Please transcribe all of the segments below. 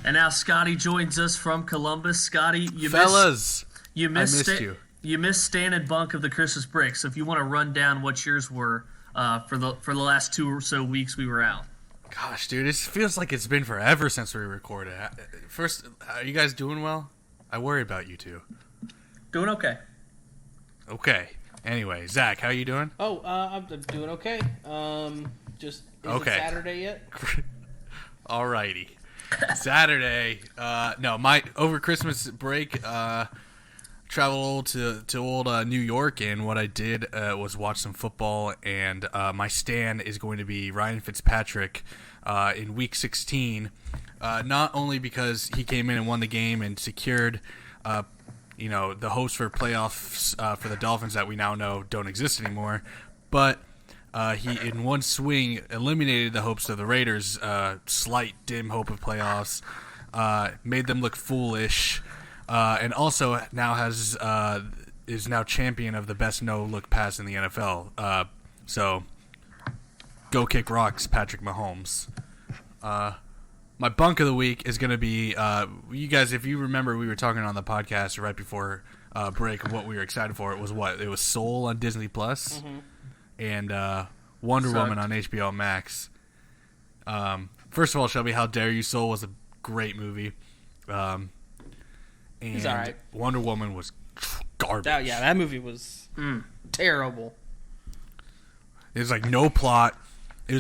And now Scotty joins us from Columbus. Scotty, you missed you. You missed Stan and Bunk of the Christmas break. So if you want to run down what yours were for the last 2 or so weeks we were out. Gosh, dude, it feels like it's been forever since we recorded. First, are you guys doing well? I worry about you two. Doing okay. Okay. Anyway, Zach, how you doing? Oh, I'm doing okay. Just is it Saturday yet? Alrighty. Saturday. My over Christmas break. Traveled to old New York, and what I did was watch some football. And my stan is going to be Ryan Fitzpatrick in Week 16. Not only because he came in and won the game and secured, the hopes for playoffs for the Dolphins that we now know don't exist anymore, but he in one swing eliminated the hopes of the Raiders' slight dim hope of playoffs, made them look foolish. And also now is now champion of the best no-look pass in the NFL. So, go kick rocks, Patrick Mahomes. My bunk of the week is going to be, you guys, if you remember, we were talking on the podcast right before break of what we were excited for. It was Soul on Disney Plus, and Wonder Woman on HBO Max. First of all, Shelby, how dare you? Soul was a great movie. And it's all right. Wonder Woman was garbage. That movie was terrible. It was like no plot. It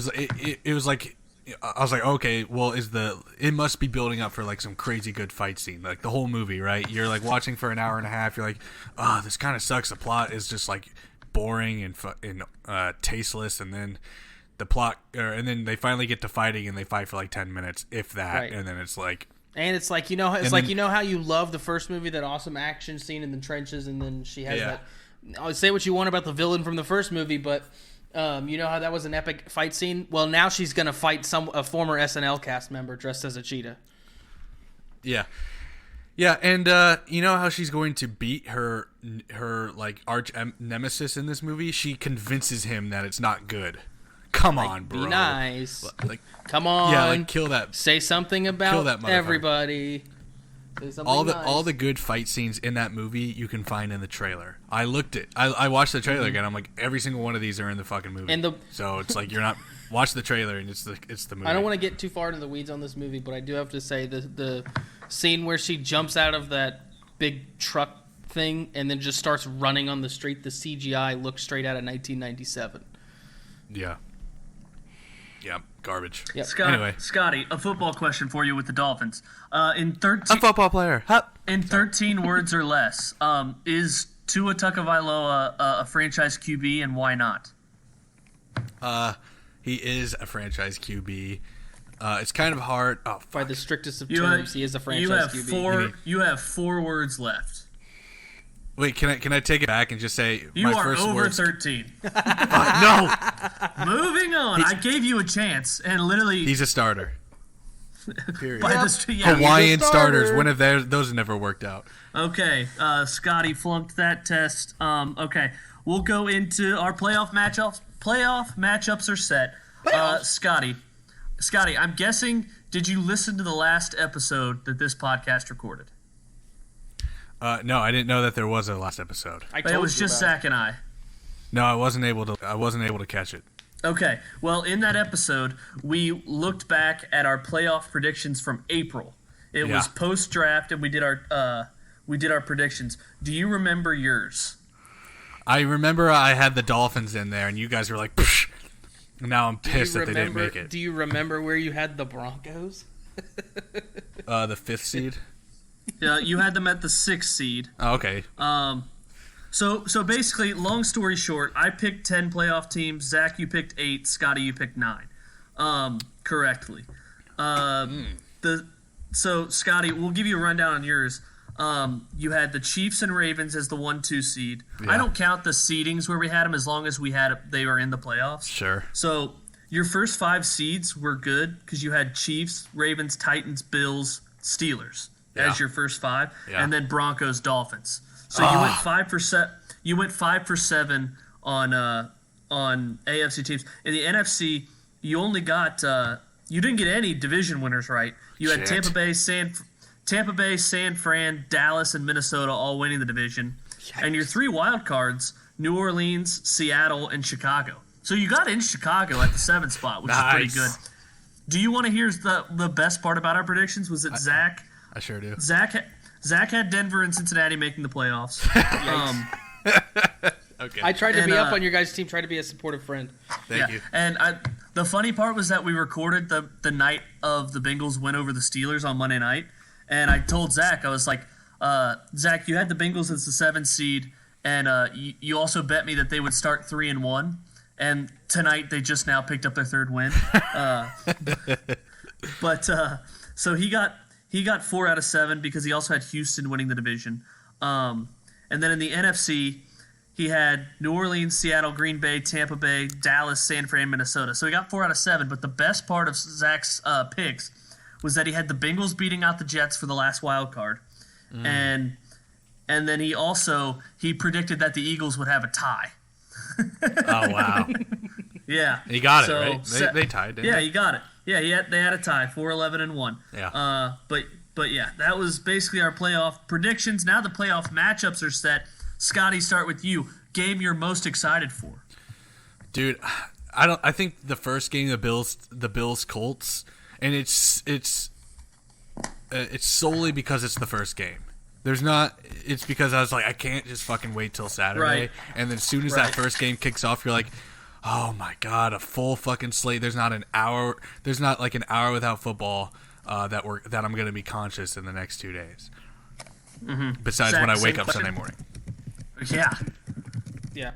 was like I was like, okay, well, it must be building up for like some crazy good fight scene, like the whole movie, right? You're like watching for an hour and a half. You're like, oh, this kind of sucks. The plot is just like boring and tasteless, and then the plot, and then they finally get to fighting, and they fight for like 10 minutes, if that, right. And then it's like. And it's like, you know how you love the first movie, that awesome action scene in the trenches, and then she has that. I'll say what you want about the villain from the first movie, but you know how that was an epic fight scene? Well, now she's going to fight a former SNL cast member dressed as a cheetah. Yeah. Yeah, and you know how she's going to beat her like arch nemesis in this movie? She convinces him that it's not good. Come on, bro. Be nice. Like, come on. Yeah, like kill that. Say something about everybody. Say something all the good fight scenes in that movie you can find in the trailer. I watched the trailer again. I'm like, every single one of these are in the fucking movie. So it's like you're not watch the trailer and it's the movie. I don't want to get too far into the weeds on this movie, but I do have to say the scene where she jumps out of that big truck thing and then just starts running on the street. The CGI looks straight out of 1997. Yeah. Yeah, garbage. Yep. Anyway. Scotty, a football question for you with the Dolphins. I'm a football player. In 13 words or less, is Tua Tagovailoa a franchise QB, and why not? He is a franchise QB. It's kind of hard. Oh, by the strictest of terms, he is a franchise QB. You have 4 words left. Wait, can I take it back and just say you my are first over words? 13. No. Moving on. I gave you a chance, and literally he's a starter. Period. Hawaiian starters. When have those never worked out? Okay, Scotty flunked that test. Okay, we'll go into our playoff matchups. Playoff matchups are set. Scotty, I'm guessing. Did you listen to the last episode that this podcast recorded? No, I didn't know that there was a last episode. It was just Zack and I. No, I wasn't able to catch it. Okay. Well, in that episode, we looked back at our playoff predictions from April. It was post-draft, and we did our predictions. Do you remember yours? I remember I had the Dolphins in there, and you guys were like, psh. Now I'm pissed that they didn't make it. Do you remember where you had the Broncos? The 5th seed. Yeah, you had them at the 6th seed. Oh, okay. So basically, long story short, I picked 10 playoff teams. Zach, you picked 8. Scotty, you picked 9. Correctly. So Scotty, we'll give you a rundown on yours. You had the Chiefs and Ravens as the 1-2 seed. Yeah. I don't count the seedings where we had them as long as they were in the playoffs. Sure. So your first 5 seeds were good because you had Chiefs, Ravens, Titans, Bills, Steelers as your first 5, and then Broncos, Dolphins. So you went 5 for 7. You went 5 for 7 on AFC teams. In the NFC, you only got you didn't get any division winners right. You had Tampa Bay, San Fran, Dallas, and Minnesota all winning the division. Yikes. And your 3 wild cards, New Orleans, Seattle, and Chicago. So you got in Chicago at the 7th spot, which is pretty good. Do you want to hear the best part about our predictions? Was it Zach? I sure do. Zach had Denver and Cincinnati making the playoffs. Okay. I tried to be up on your guys' team, tried to be a supportive friend. Thank you. And the funny part was that we recorded the night of the Bengals win over the Steelers on Monday night, and I told Zach, I was like, Zach, you had the Bengals as the 7th seed, and you also bet me that they would start 3-1, and tonight they just now picked up their 3rd win. So he got 4 out of 7 because he also had Houston winning the division. And then in the NFC, he had New Orleans, Seattle, Green Bay, Tampa Bay, Dallas, San Fran, Minnesota. So he got 4 out of 7. But the best part of Zach's picks was that he had the Bengals beating out the Jets for the last wild card, and then he predicted that the Eagles would have a tie. Oh wow! Yeah, he got it right. They tied. Didn't they? He got it. Yeah, they had a tie, 4-11-1. Yeah. But yeah, that was basically our playoff predictions. Now the playoff matchups are set. Scotty, start with you. Game you're most excited for? Dude, I think the first game, the Bills Colts, and it's solely because it's the first game. It's because I was like, I can't just fucking wait till Saturday. Right. And then as soon as that first game kicks off, you're like, oh my god, a full fucking slate. There's not like an hour without football that I'm gonna be conscious in the next 2 days. Mm-hmm. Besides Zach, when I wake up Sunday morning. Yeah.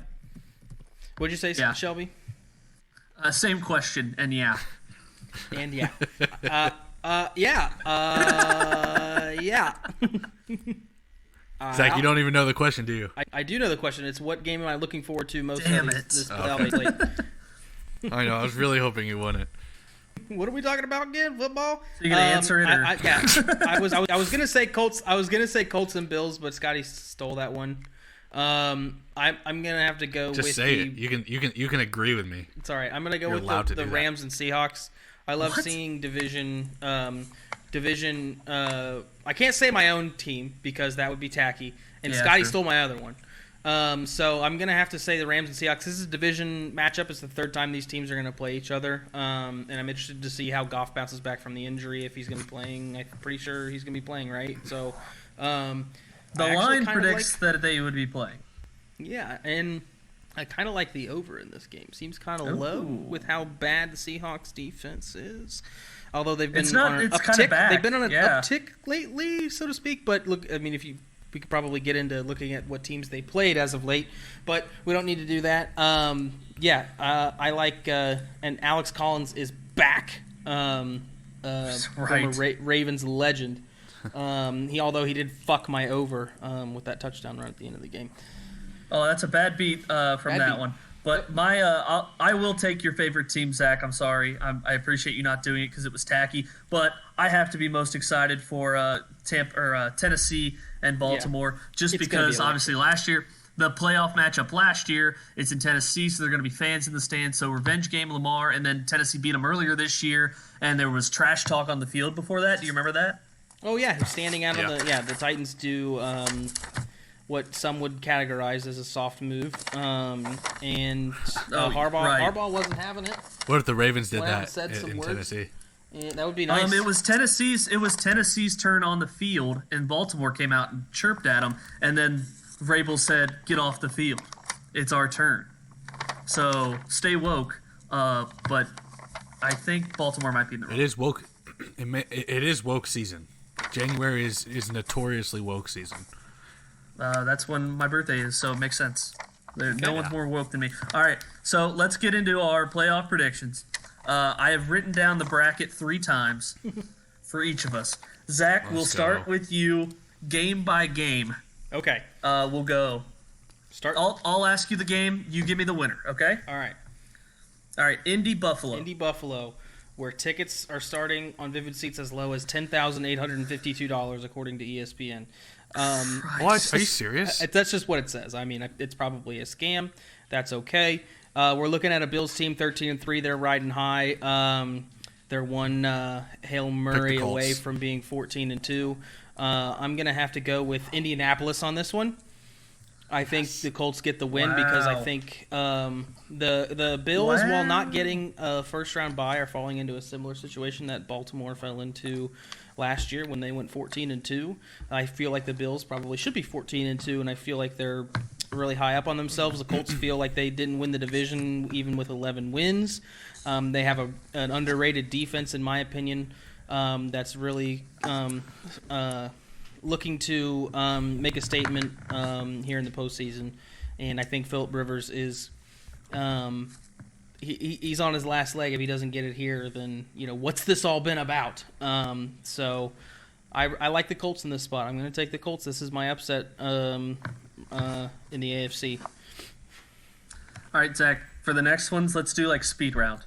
What'd you say, Shelby? Same question, and yeah. And yeah. Yeah. Zach, you don't even know the question, do you? I do know the question. It's what game am I looking forward to most? Damn it. This slate? I know. I was really hoping you won it. What are we talking about again? Football? So you gonna answer it? Or? I was gonna say Colts. I was gonna say Colts and Bills, but Scotty stole that one. I'm gonna have to go. Just with say it. You can agree with me. It's all right. I'm gonna go with the Rams and Seahawks. I love seeing division. I can't say my own team because that would be tacky, and Scotty stole my other one. So I'm gonna have to say the Rams and Seahawks. This is a division matchup. It's the 3rd time these teams are gonna play each other, and I'm interested to see how Goff bounces back from the injury. If he's gonna be playing, I'm pretty sure he's gonna be playing, right? So. The line predicts that they would be playing. Yeah, and I kind of like the over in this game. Seems kind of low with how bad the Seahawks defense is. Although they've been on an uptick. They've been on an uptick lately, so to speak. But look, I mean, we could probably get into looking at what teams they played as of late, but we don't need to do that. I like, and Alex Collins is back. Former Ravens legend. Although he did fuck my over with that touchdown run at the end of the game. Oh, that's a bad beat from that one. But I will take your favorite team, Zach. I'm sorry. I appreciate you not doing it because it was tacky. But I have to be most excited for Tennessee and Baltimore, just because obviously last year the playoff matchup last year it's in Tennessee, so there are going to be fans in the stands. So revenge game Lamar, and then Tennessee beat them earlier this year, and there was trash talk on the field before that. Do you remember that? Oh yeah, he's standing out on the Titans do what some would categorize as a soft move, and Harbaugh wasn't having it. What if the Ravens did that in Tennessee? Yeah, that would be nice. It was Tennessee's turn on the field, and Baltimore came out and chirped at them, and then Vrabel said, "Get off the field. It's our turn." So stay woke, but I think Baltimore might be in the wrong. It is woke. It is woke season. January is notoriously woke season. That's when my birthday is, so it makes sense. No one's more woke than me. All right, so let's get into our playoff predictions. I have written down the bracket 3 times for each of us. Zach, we'll start with you game by game. Okay. We'll go. Start. I'll ask you the game. You give me the winner, okay? All right. All right, Indy-Buffalo. Indy-Buffalo, where tickets are starting on Vivid Seats as low as $10,852, according to ESPN. What? Are you serious? That's just what it says. I mean, it's probably a scam. That's okay. We're looking at a Bills team 13-3. They're riding high. They're one Hail Murray away from being 14-2. I'm going to have to go with Indianapolis on this one. I think the Colts get the win because I think the Bills, while not getting a first-round bye, are falling into a similar situation that Baltimore fell into last year when they went 14-2. I feel like the Bills probably should be 14-2, and I feel like they're really high up on themselves. The Colts feel like they didn't win the division even with 11 wins. They have an underrated defense, in my opinion, that's really looking to make a statement here in the postseason, and I think Phillip Rivers is he's on his last leg. If he doesn't get it here, then what's this all been about? So I like the Colts in this spot. I'm going to take the Colts. This is my upset in the AFC. All right, Zach. For the next ones, let's do like speed round.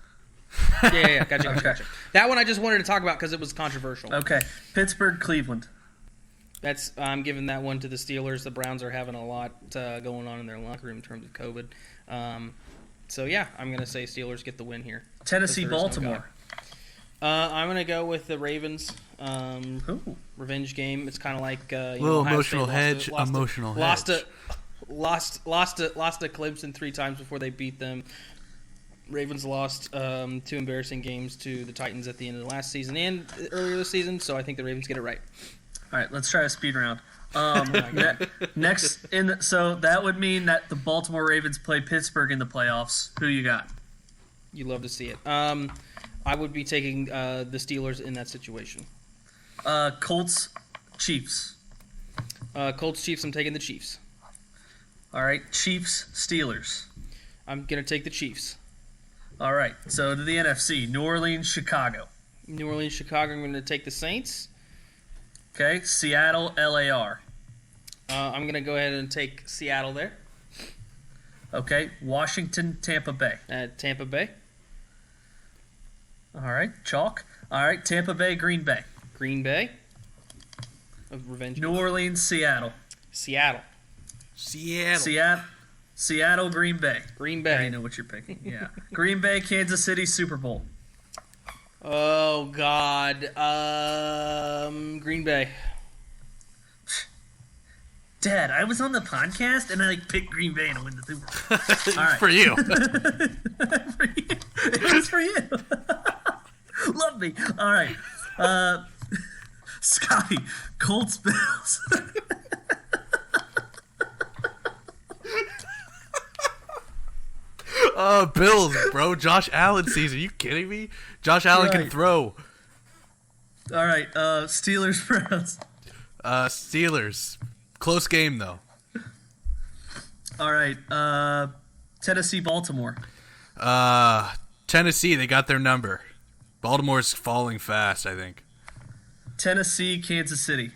Yeah. Gotcha. That one I just wanted to talk about because it was controversial. Okay, Pittsburgh, Cleveland. I'm giving that one to the Steelers. The Browns are having a lot going on in their locker room in terms of COVID. So yeah, I'm gonna say Steelers get the win here. Tennessee, Baltimore. I'm gonna go with the Ravens. Revenge game. It's kind of like little emotional hedge. Lost to Clemson 3 times before they beat them. Ravens lost 2 embarrassing games to the Titans at the end of the last season and earlier this season, so I think the Ravens get it right. All right, let's try a speed round. So that would mean that the Baltimore Ravens play Pittsburgh in the playoffs. Who you got? You love to see it. I would be taking the Steelers in that situation. Colts, Chiefs. Colts, Chiefs. I'm taking the Chiefs. All right, Chiefs, Steelers. I'm gonna take the Chiefs. All right, so to the NFC, New Orleans, Chicago. New Orleans, Chicago. I'm gonna take the Saints. Okay, Seattle, LAR. I'm going to go ahead and take Seattle there. Okay, Washington, Tampa Bay. Tampa Bay. All right, chalk. All right, Tampa Bay, Green Bay. Green Bay. Revenge. New Orleans, Seattle. Seattle, Green Bay. Green Bay. I know what you're picking. Yeah. Green Bay, Kansas City, Super Bowl. Oh, God. Green Bay. Dad, I was on the podcast and I picked Green Bay to win the Super Bowl. All right. For you. It was for you. Love me. All right. Scotty, Colts, Bills. Bills, bro. Josh Allen season. Are you kidding me? Josh Allen can throw. All right. Steelers, Browns. Steelers. Close game, though. All right. Tennessee, Baltimore. Tennessee, they got their number. Baltimore's falling fast, I think. Tennessee, Kansas City.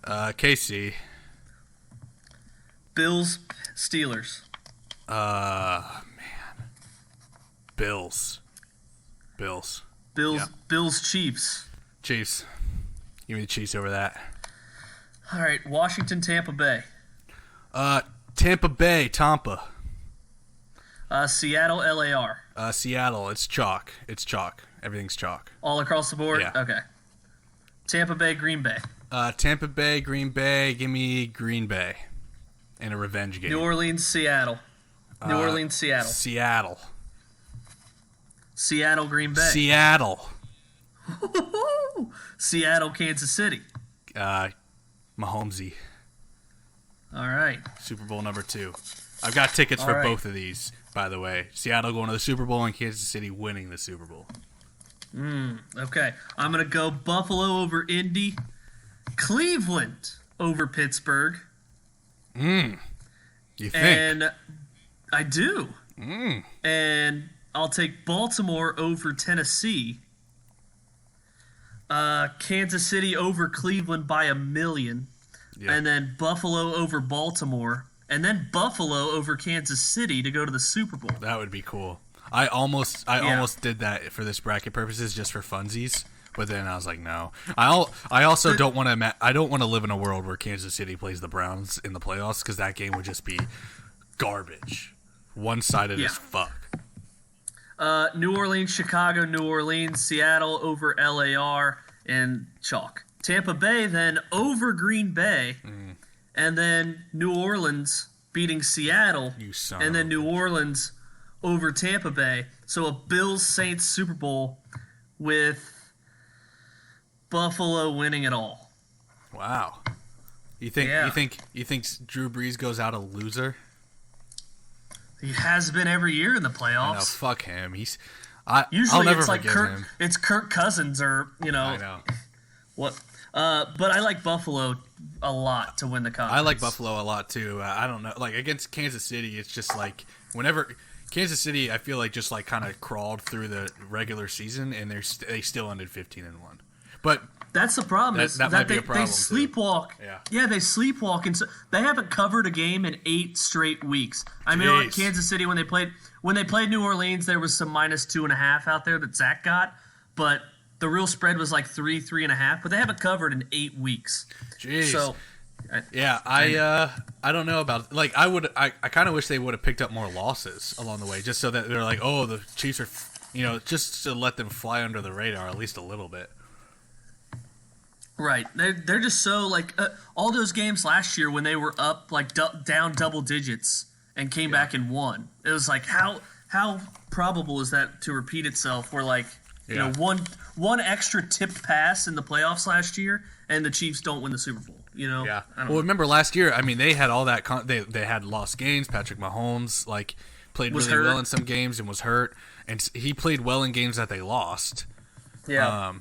KC. Bills, Steelers. Man. Bills. Yeah. Bills, Chiefs. Chiefs. Give me the Chiefs over that. All right, Washington, Tampa Bay. Tampa Bay, Tampa. Seattle, LAR. Seattle, it's chalk. Everything's chalk. All across the board? Yeah. Okay. Tampa Bay, Green Bay. Tampa Bay, Green Bay. Give me Green Bay in a revenge game. New Orleans, Seattle. Seattle. Seattle, Green Bay. Seattle. Seattle, Kansas City. Mahomesy. All right. Super Bowl number 2. I've got tickets for both of these, by the way. Seattle going to the Super Bowl and Kansas City winning the Super Bowl. Okay. I'm going to go Buffalo over Indy. Cleveland over Pittsburgh. You think? And I do. And I'll take Baltimore over Tennessee. Kansas City over Cleveland by 1,000,000. Yeah. And then Buffalo over Baltimore. And then Buffalo over Kansas City to go to the Super Bowl. That would be cool. I almost did that for this bracket purposes just for funsies. But then I was like, no. I also don't want to. I don't want to live in a world where Kansas City plays the Browns in the playoffs because that game would just be garbage, one-sided as fuck. New Orleans, Chicago, New Orleans, Seattle over LAR, and chalk. Tampa Bay then over Green Bay, and then New Orleans beating Seattle, and then New Orleans over Tampa Bay. So a Bills-Saints Super Bowl with Buffalo winning it all. Wow. You think Drew Brees goes out a loser? He has been every year in the playoffs. I know, fuck him. Usually I'll never it's like forgive him. It's Kirk Cousins or I know. What? But I like Buffalo a lot to win the conference. I like Buffalo a lot too. I don't know, like against Kansas City, it's just like whenever Kansas City, I feel like just like kind of crawled through the regular season and they still ended 15-1. But that's the problem. That might be a problem they sleepwalk. Too. Yeah, they sleepwalk, and so they haven't covered a game in 8 straight weeks. I mean, like Kansas City when they played New Orleans, there was some -2.5 out there that Zack got, but the real spread was like 3.5. But they haven't covered in 8 weeks. Jeez. So, yeah, I don't know about like I kind of wish they would have picked up more losses along the way, just so that they're like, oh, the Chiefs are, just to let them fly under the radar at least a little bit. Right, they're just so like all those games last year when they were up like down double digits and came back and won. It was like how probable is that to repeat itself? Where like one extra tipped pass in the playoffs last year and the Chiefs don't win the Super Bowl. Yeah. Well, remember last year? I mean, they had all that. They had lost games. Patrick Mahomes played really well in some games and was hurt, and he played well in games that they lost. Yeah.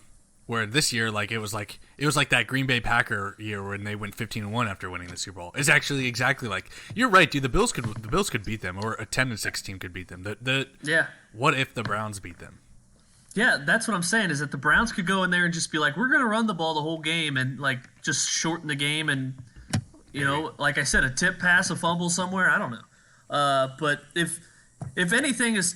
Where this year, it was like that Green Bay Packer year when they went 15-1 after winning the Super Bowl. It's actually exactly like you're right, dude. The Bills could beat them, or a 10-6 could beat them. What if the Browns beat them? Yeah, that's what I'm saying. Is that the Browns could go in there and just be like, we're going to run the ball the whole game and just shorten the game and like I said, a tip pass, a fumble somewhere. I don't know. But if anything is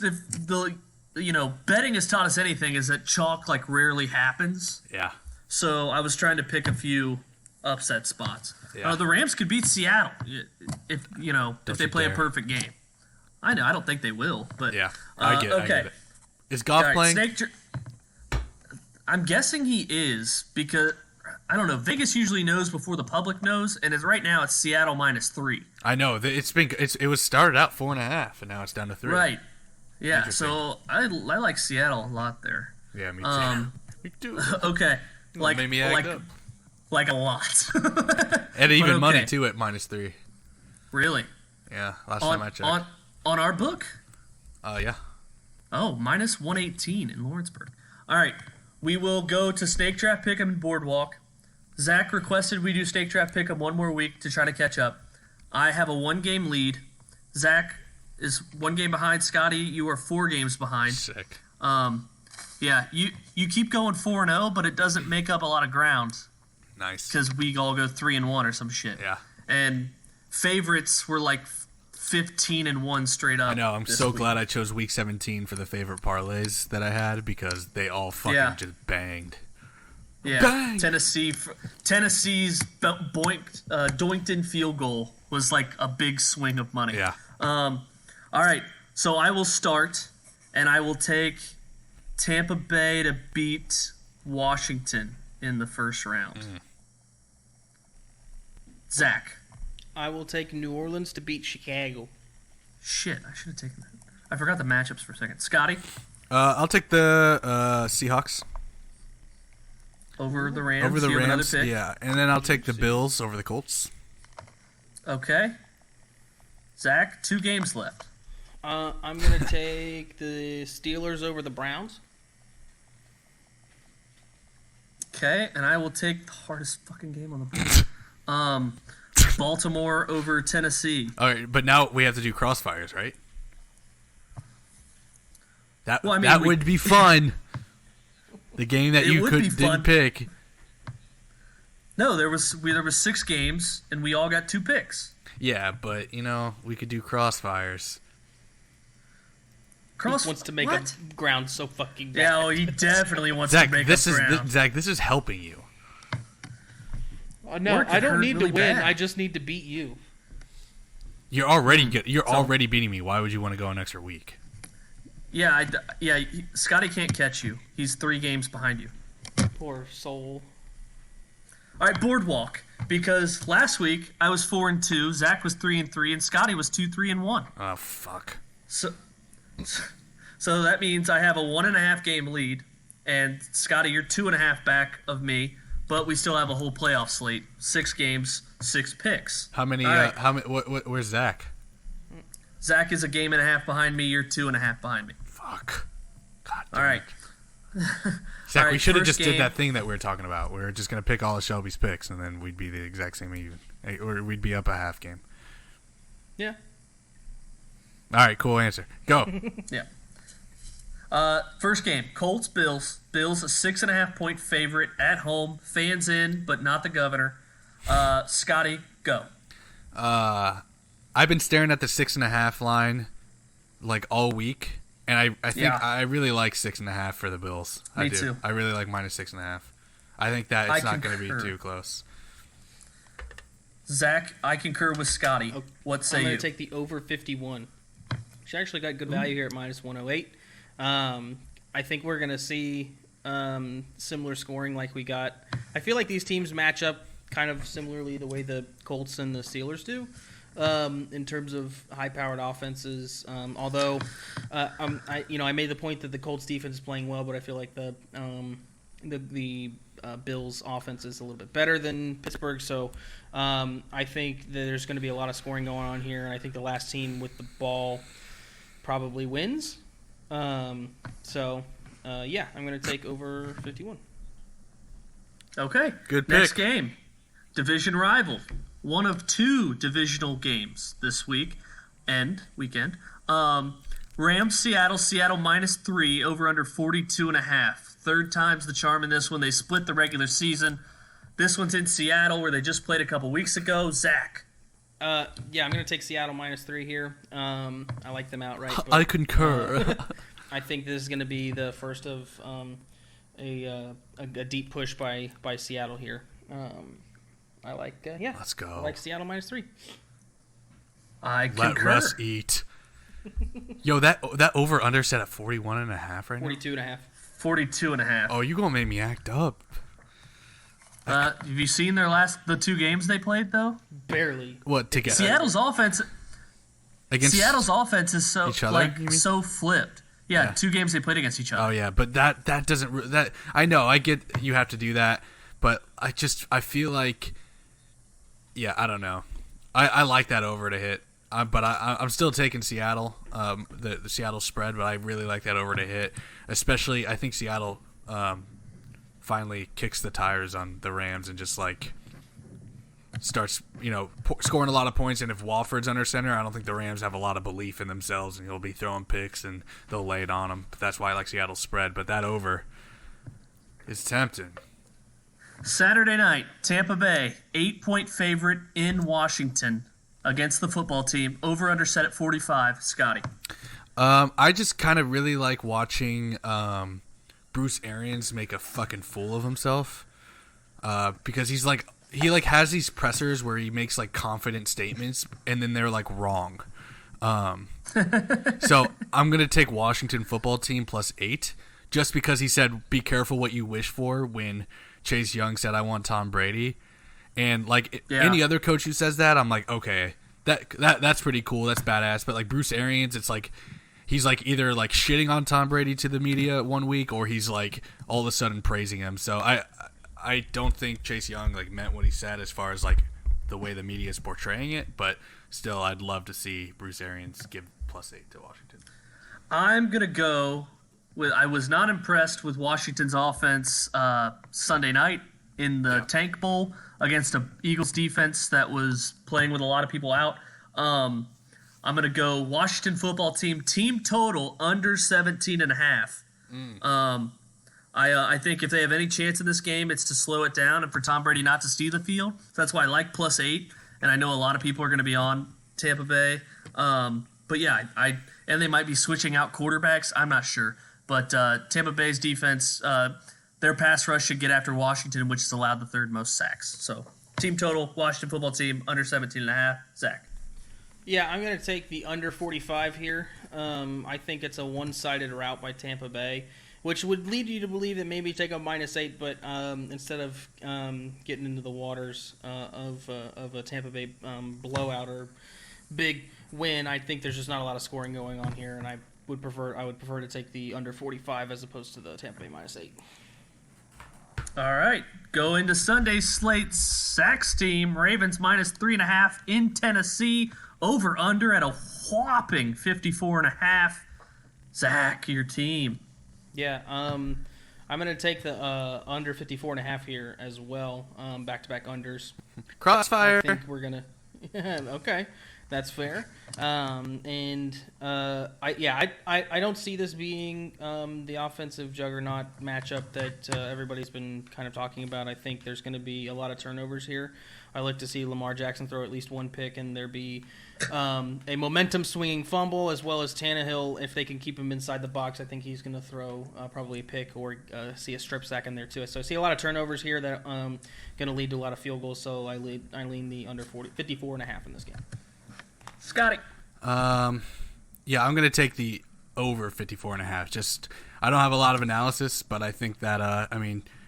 betting has taught us anything is that chalk rarely happens. Yeah. So I was trying to pick a few upset spots. Yeah. The Rams could beat Seattle if they play a perfect game. I know. I don't think they will, but yeah, I get it. Is Goff playing? I'm guessing he is because I don't know. Vegas usually knows before the public knows, and right now it's Seattle -3. I know it was started out 4.5, and now it's down to 3. Right. Yeah, so I like Seattle a lot there. Yeah, me too. Me too. Okay, made me act up. Like a lot. And even money too at -3. Really? Yeah, last time I checked. On our book? Yeah. Oh, -118 in Lawrenceburg. All right, we will go to Snake Draft Pick'em and Boardwalk. Zach requested we do Snake Draft Pick'em one more week to try to catch up. I have a 1-game lead. Zach is 1 game behind. Scotty, you are 4 games behind. Sick. Yeah, you keep going 4-0, but it doesn't make up a lot of ground. Nice. Because we all go 3-1 or some shit. Yeah. And favorites were 15-1 straight up. I know. I'm so glad I chose Week 17 for the favorite parlays that I had because they all fucking just banged. Yeah. Bang! Tennessee's Doinkton field goal was a big swing of money. Yeah. All right. So I will start, and I will take Tampa Bay to beat Washington in the first round. Zach. I will take New Orleans to beat Chicago. Shit, I should have taken that. I forgot the matchups for a second. Scotty? I'll take the Seahawks. Over the Rams? Over the Rams, yeah. And then I'll take the Bills over the Colts. Okay. Zach, 2 games left. I'm going to take the Steelers over the Browns. Okay, and I will take the hardest fucking game on the board. Baltimore over Tennessee. All right, but now we have to do crossfires, right? That would be fun. The game that you didn't pick. No, there was 6 games, and we all got 2 picks. Yeah, but we could do crossfires. He wants to make up ground so fucking bad. Yeah, he definitely wants to make up ground. Zach, this is helping you. No, I don't need to win. Bad. I just need to beat you. You're already beating me. Why would you want to go an extra week? Scotty can't catch you. He's 3 games behind you. Poor soul. All right, Boardwalk. Because last week I was 4-2, Zack was 3-3, and Scotty was 2-3-1. Oh fuck. So that means I have a 1.5 game lead, and Scotty, you're 2.5 back of me. But we still have a whole playoff slate: 6 games, 6 picks. How many? Right. Where's Zach? Zach is a 1.5 behind me. You're 2.5 behind me. Fuck. God damn. All right. Zach, All right, we should have just game. did that thing that we were talking about. We were just gonna pick all of Shelby's picks, and then we'd be the exact same even, or we'd be up a half game. Yeah. All right, cool answer. Go. Yeah. First game, Colts Bills. Bills a 6.5 point favorite at home. Fans in, but not the governor. Scotty, go. I've been staring at the 6.5 line like all week, and I think I really like 6.5 for the Bills. Me too. I really like -6.5. I think that it's not going to be too close. Zach, I concur with Scotty. What say you? I'm going to take the over 51. She actually got good value here at -108. I think we're going to see similar scoring like we got. I feel like these teams match up kind of similarly the way the Colts and the Steelers do in terms of high-powered offenses. Although I made the point that the Colts defense is playing well, but I feel like the Bills offense is a little bit better than Pittsburgh. So I think that there's going to be a lot of scoring going on here, and I think the last team with the ball probably wins. I'm going to take over 51. Okay. Good pick. Next game, division rival. One of 2 divisional games this weekend. Rams, Seattle -3, over under 42.5. Third time's the charm in this one. They split the regular season. This one's in Seattle, where they just played a couple weeks ago. Zach. I'm going to take Seattle -3 here. I like them outright. But, I concur. I think this is going to be the first of a deep push by Seattle here. I like, Let's go. I like Seattle -3. I concur. Let Russ eat. Yo, that over under set at 41.5 right now. 42.5. 42.5. Oh, you gonna make me act up? Have you seen the 2 games they played though? Barely. What to get? Seattle's offense is so each other, so flipped. Yeah, 2 games they played against each other. Oh yeah, but that doesn't that I know I get you have to do that, but I feel like I don't know. I like that over to hit, but I'm still taking Seattle, the Seattle spread, but I really like that over to hit, especially I think Seattle finally kicks the tires on the Rams and just like starts, scoring a lot of points. And if Walford's under center, I don't think the Rams have a lot of belief in themselves, and he'll be throwing picks and they'll lay it on him. But that's why I like Seattle spread. But that over is tempting. Saturday night, Tampa Bay, 8-point favorite in Washington against the football team. Over under set at 45. Scotty. I just kind of really like watching Bruce Arians make a fucking fool of himself because he has these pressers where he makes like confident statements and then they're like wrong. So I'm gonna take Washington football team +8 just because he said be careful what you wish for when Chase Young said I want Tom Brady, and any other coach who says that, I'm like, okay, that's pretty cool, that's badass. But like Bruce Arians, it's like he's like either like shitting on Tom Brady to the media one week, or he's like all of a sudden praising him. So I don't think Chase Young like meant what he said as far as like the way the media is portraying it, but still, I'd love to see Bruce Arians give +8 to Washington. I'm gonna go. I was not impressed with Washington's offense Sunday night in the Tank Bowl against an Eagles defense that was playing with a lot of people out. I'm going to go Washington football team total under 17.5. I think if they have any chance in this game, it's to slow it down and for Tom Brady not to steal the field. So that's why I like +8, and I know a lot of people are going to be on Tampa Bay. But yeah, and they might be switching out quarterbacks. I'm not sure. But Tampa Bay's defense, their pass rush should get after Washington, which has allowed the 3rd most sacks. So team total, Washington football team, under 17.5. Zach. Yeah, I'm going to take the under 45 here. I think it's a one-sided rout by Tampa Bay, which would lead you to believe that maybe take a -8, but instead of getting into the waters of a Tampa Bay blowout or big win, I think there's just not a lot of scoring going on here, and I would prefer to take the under 45 as opposed to the Tampa Bay -8. All right, go into Sunday's slate. Zack's team, Ravens -3.5 in Tennessee. Over under at a whopping 54.5. Zack, your team. Yeah, I'm going to take the under 54.5 here as well. Back-to-back unders. Crossfire. I think we're going to... Okay, that's fair. I don't see this being the offensive juggernaut matchup that everybody's been kind of talking about. I think there's going to be a lot of turnovers here. I like to see Lamar Jackson throw at least one pick and there be a momentum-swinging fumble, as well as Tannehill. If they can keep him inside the box, I think he's going to throw probably a pick or see a strip sack in there too. So I see a lot of turnovers here that going to lead to a lot of field goals. So I lean the under 54.5 in this game. Scotty. Yeah, I'm going to take the over 54.5. Just I don't have a lot of analysis, but I think that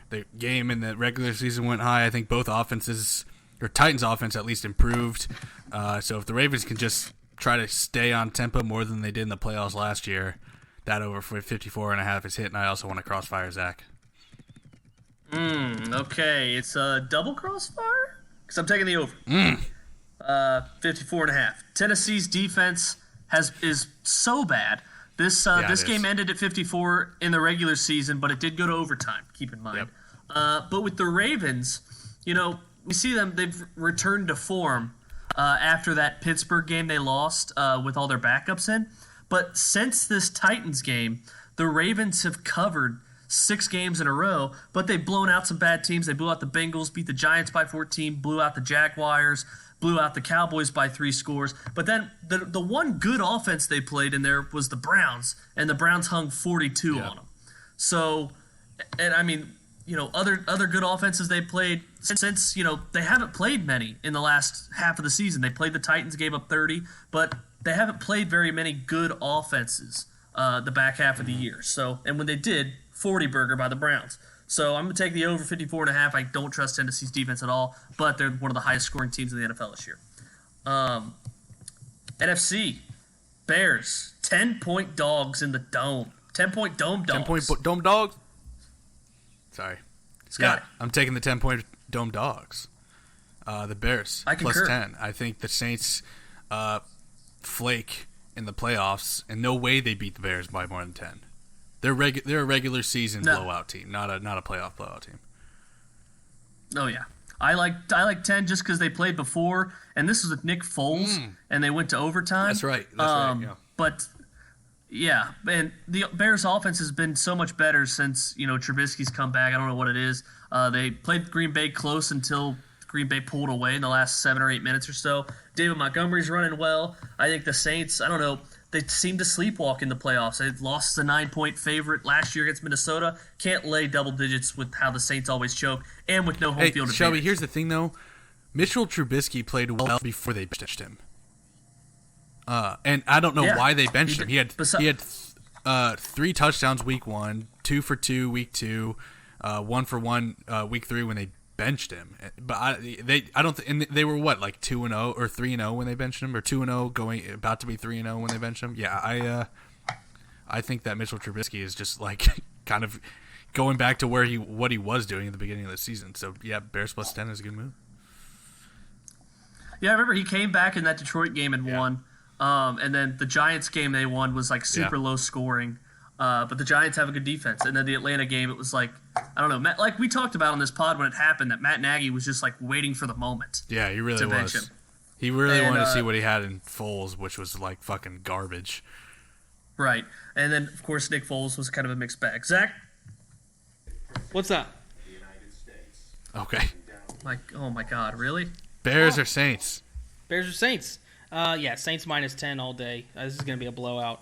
the game in the regular season went high. I think both offenses, or Titans' offense at least, improved. So if the Ravens can just try to stay on tempo more than they did in the playoffs last year, that over for 54.5 is hit, and I also want to crossfire Zack. Okay, it's a double crossfire? Because I'm taking the over. 54.5. Tennessee's defense is so bad. This game ended at 54 in the regular season, but it did go to overtime, keep in mind. Yep. But with the Ravens, we see them, they've returned to form after that Pittsburgh game they lost with all their backups in. But since this Titans game, the Ravens have covered 6 games in a row, but they've blown out some bad teams. They blew out the Bengals, beat the Giants by 14, blew out the Jaguars, blew out the Cowboys by 3 scores. But then the one good offense they played in there was the Browns, and the Browns hung 42 on them. So, and I mean, other good offenses they played since, they haven't played many in the last half of the season. They played the Titans, gave up 30, but they haven't played very many good offenses the back half of the year. So, and when they did, 40 burger by the Browns. So I'm going to take the over 54.5. I don't trust Tennessee's defense at all, but they're one of the highest scoring teams in the NFL this year. NFC, Bears, 10-point dogs in the dome. 10-point dome dogs. 10-point dome dogs? Sorry. Scott. Yeah, I'm taking the 10-point dome dogs. The Bears, plus 10. I think the Saints flake in the playoffs, and no way they beat the Bears by more than 10. They're a regular season blowout team, not a playoff blowout team. Oh yeah, I like 10 just because they played before, and this was with Nick Foles, and they went to overtime. That's right. Yeah. But yeah, and the Bears' offense has been so much better since Trubisky's come back. I don't know what it is. They played Green Bay close until Green Bay pulled away in the last 7 or 8 minutes or so. David Montgomery's running well. I think the Saints, I don't know. They seem to sleepwalk in the playoffs. They lost as a 9-point favorite last year against Minnesota. Can't lay double digits with how the Saints always choke, and with no home field advantage. Shelby, here's the thing, though. Mitchell Trubisky played well before they benched him. And I don't know why they benched him. He had 3 touchdowns week 1, 2 for 2 week 2, 1 for 1 week 3 when they benched him. But they were what, like 2-0 or 3-0 when they benched him, or 2-0 about to be 3-0 when they benched him. Yeah, I think that Mitchell Trubisky is just like kind of going back to what he was doing at the beginning of the season. So yeah, Bears plus 10 is a good move. Yeah, I remember he came back in that Detroit game and won. And then the Giants game they won was like super low scoring. But the Giants have a good defense. And then the Atlanta game, it was like, I don't know, like we talked about on this pod when it happened, that Matt Nagy was just like waiting for the moment. Yeah, he really was. He really wanted to see what he had in Foles, which was like fucking garbage. Right. And then, of course, Nick Foles was kind of a mixed bag. Zach? What's up? The United States. Okay. Like, oh my God, really? Bears or Saints? Bears or Saints? Yeah, Saints minus 10 all day. This is going to be a blowout.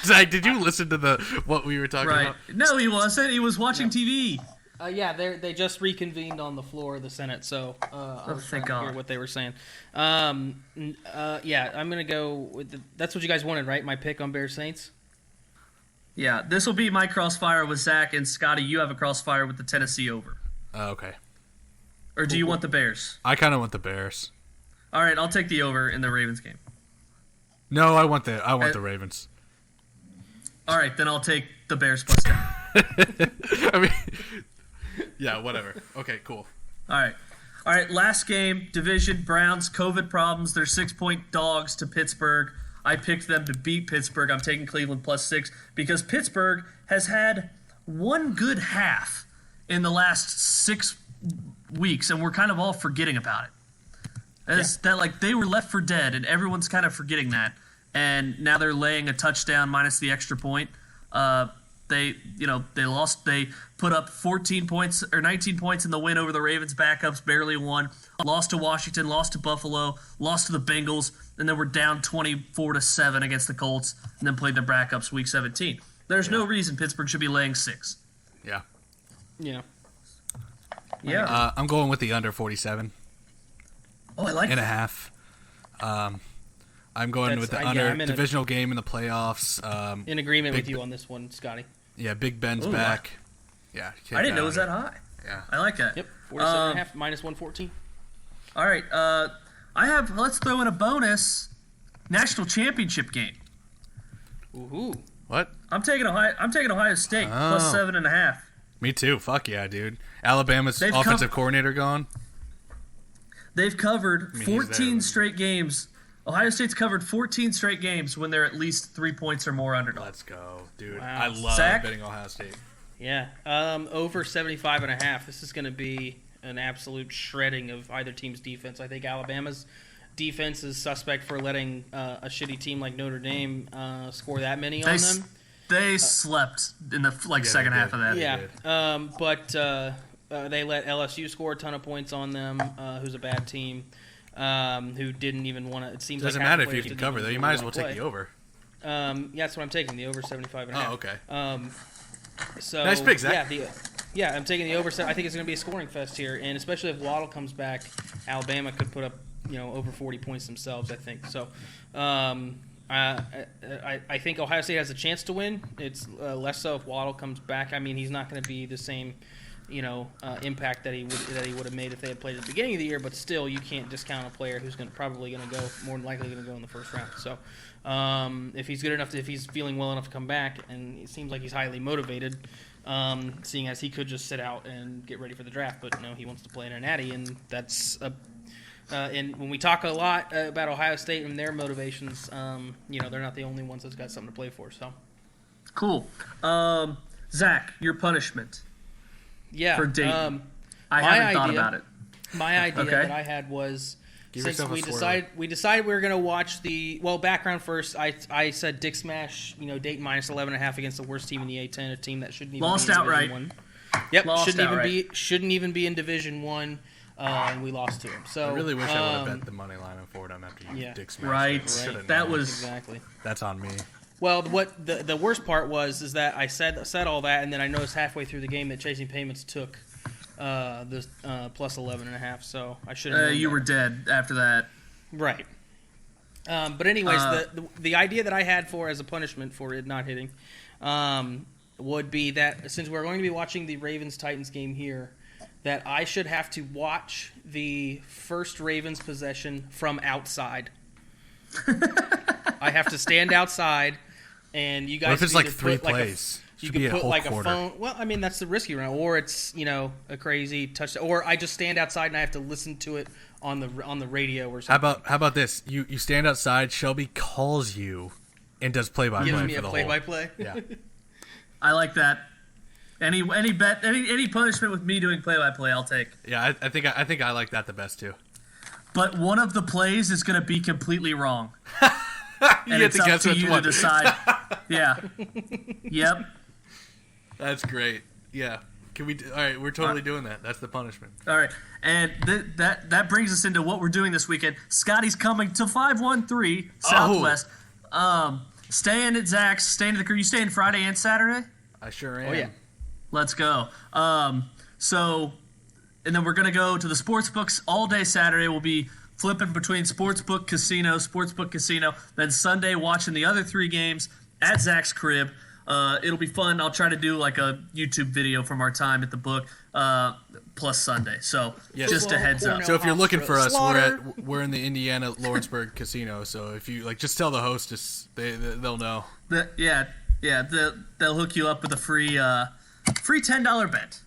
Zach, did you listen to what we were talking about? No, he wasn't. He was watching TV. Yeah, they just reconvened on the floor of the Senate, so I was trying to hear what they were saying. Yeah, I'm gonna go with that's what you guys wanted, right? My pick on Bears Saints. Yeah, this will be my crossfire with Zach and Scotty. You have a crossfire with the Tennessee over. Okay. Or do you want the Bears? I kind of want the Bears. All right, I'll take the over in the Ravens game. No, I want the Ravens. All right, then I'll take the Bears plus 10. I mean, yeah, whatever. Okay, cool. All right. Last game, division. Browns, COVID problems. They're 6-point dogs to Pittsburgh. I picked them to beat Pittsburgh. I'm taking Cleveland plus 6 because Pittsburgh has had one good half in the last 6 weeks, and we're kind of all forgetting about it. That they were left for dead, and everyone's kind of forgetting that. And now they're laying a touchdown minus the extra point. They lost. They put up 14 points or 19 points in the win over the Ravens backups, barely won. Lost to Washington, lost to Buffalo, lost to the Bengals, and then we're down 24-7 against the Colts, and then played the backups week 17. There's no reason Pittsburgh should be laying 6. Yeah. Yeah. Yeah. I'm going with the under 47. Oh, I like and that. a half. I'm going with the under divisional game in the playoffs. In agreement with you on this one, Scotty. Yeah, Big Ben's back. Yeah, I didn't know it was that high. Yeah, I like that. Yep, 47.5 minus 114. All right, let's throw in a bonus national championship game. Ooh. What? I'm taking Ohio State plus 7.5. Me too. Fuck yeah, dude. Alabama's offensive coordinator gone. They've covered 14 straight games. Ohio State's covered 14 straight games when they're at least 3 points or more underdog. Let's go, dude. Wow. I love Zack? betting Ohio State. Yeah. Over 75.5. This is going to be an absolute shredding of either team's defense. I think Alabama's defense is suspect for letting a shitty team like Notre Dame score that many on them. They slept in the second half of that. Yeah. But they let LSU score a ton of points on them, who's a bad team. Who didn't even want to. It seems doesn't like matter if you can cover though. You might as well take the over. Yeah, that's what I'm taking, the over 75.5. Oh, okay. So nice pick, Zach. Yeah, I'm taking the over. I think it's going to be a scoring fest here, and especially if Waddle comes back, Alabama could put up over 40 points themselves. I think so. I think Ohio State has a chance to win. It's less so if Waddle comes back. I mean, he's not going to be the same. Impact that he would have made if they had played at the beginning of the year, but still, you can't discount a player who's probably going to go more than likely going to go in the first round. So, if he's good enough, if he's feeling well enough to come back, and it seems like he's highly motivated, seeing as he could just sit out and get ready for the draft, but no, he wants to play in a natty, and that's and when we talk a lot about Ohio State and their motivations, they're not the only ones that's got something to play for. So, cool. Zach, your punishment. Yeah, for Dayton. I haven't thought about it. My idea that I had was since we decided we were going to watch background first. I said Dick Smash, Dayton minus 11.5 against the worst team in the A10, a team that shouldn't even lost be in outright. Division 1. Yep, shouldn't even be in Division 1, and we lost to him. So I really wish I would have bet the money line on Fordham after you Dick Smash. Right. That was exactly. That's on me. Well, what the worst part is that I said all that, and then I noticed halfway through the game that Chasing Payments took the plus 11.5. So I should have. You were dead after that. Right. But anyways, the idea that I had for as a punishment for it not hitting would be that since we're going to be watching the Ravens-Titans game here, that I should have to watch the first Ravens possession from outside. I have to stand outside. And you guys. What if it's like 3 plays? You could put like a phone. Well, I mean that's the risky round, or it's a crazy touchdown, or I just stand outside and I have to listen to it on the radio or something. How about this? You stand outside. Shelby calls you, and does play-by-play Gives me for a the play-by-play. Yeah. I like that. Any punishment with me doing play-by-play, I'll take. Yeah, I think I like that the best too. But one of the plays is going to be completely wrong. And it's up to you to decide. Yeah. Yep. That's great. Yeah. Can we? All right, we're totally doing that. That's the punishment. All right, and that brings us into what we're doing this weekend. Scotty's coming to 513 Southwest. Staying at Zack's. Staying at the crew. You staying Friday and Saturday? I sure am. Oh yeah. Let's go. So, and then we're going to go to the sports books all day Saturday. We'll be flipping between sportsbook, casino. Then Sunday watching the other 3 games at Zach's crib. It'll be fun. I'll try to do like a YouTube video from our time at the book plus Sunday. So just a heads up. So if you're looking for us, we're in the Indiana Lawrenceburg Casino. So if you just tell the hostess, they'll know. They'll hook you up with a free $10 bet.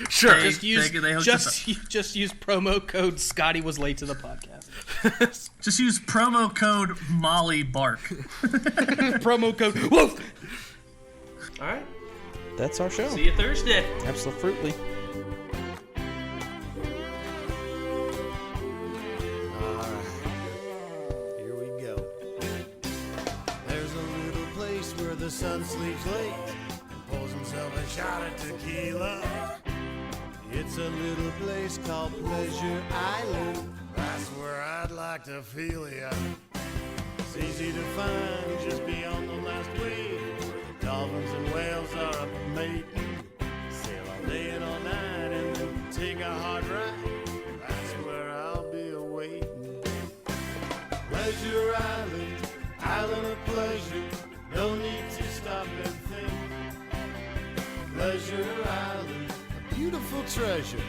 Sure. Just use promo code Scotty was late to the podcast. Just use promo code Molly Bark. Promo code Woof. All right. That's our show. See you Thursday. Absolutely. All right. Here we go. There's a little place where the sun sleeps late and pulls himself a shot of tequila. It's a little place called Pleasure Island. That's where I'd like to feel ya. It's easy to find just beyond the last wave, where the dolphins and whales are up mating. Sail all day and all night and then take a hard ride. That's where I'll be awaiting. Pleasure Island, island of pleasure. No need to stop and think. Pleasure Island, a beautiful treasure.